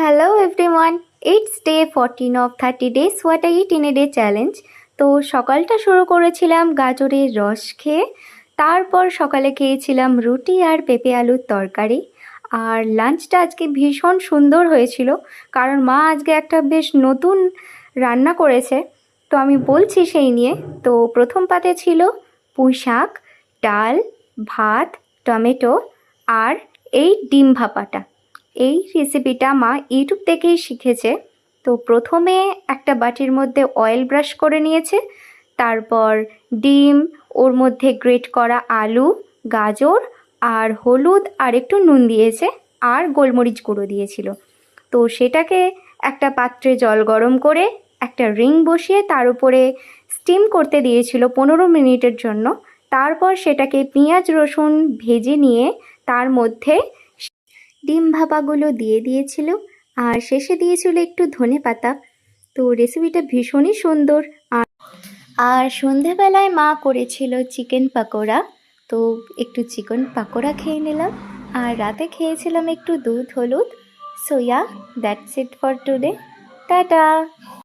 Hello everyone, it's day 14 of 30 days what I it in a day challenge. তো সকালটা শুরু করেছিলাম গাজরের রস খেয়ে, তারপর সকালে খেয়েছিলাম রুটি আর পেঁপে আলুর তরকারি। আর লাঞ্চটা আজকে ভীষণ সুন্দর হয়েছিল, কারণ মা আজকে একটা বেশ নতুন রান্না করেছে, তো আমি বলছি সেই নিয়ে। তো প্রথম পাতে ছিল পুঁই শাক, ডাল, ভাত, টমেটো আর এই ডিম ভাপাটা। এই রেসিপিটা মা ইউটিউব থেকেই শিখেছে। তো প্রথমে একটা বাটির মধ্যে অয়েল ব্রাশ করে নিয়েছে, তারপর ডিম, ওর মধ্যে গ্রেট করা আলু, গাজর আর হলুদ আর একটু নুন দিয়েছে, আর গোলমরিচ গুঁড়ো দিয়েছিল। তো সেটাকে একটা পাত্রে জল গরম করে একটা রিং বসিয়ে তার উপরে স্টিম করতে দিয়েছিল 15 মিনিটের জন্য। তারপর সেটাকে পেঁয়াজ রসুন ভেজে নিয়ে তার মধ্যে ডিম ভাপাগুলো দিয়ে দিয়েছিল, আর শেষে দিয়েছিল একটু ধনেপাতা। তো রেসিপিটা ভীষণই সুন্দর। আর সন্ধেবেলায় মা করেছিল চিকেন পাকোড়া, তো একটু চিকেন পাকোড়া খেয়ে নিলাম। আর রাতে খেয়েছিলাম একটু দুধ হলুদ। So yeah, that's it for today. Tata.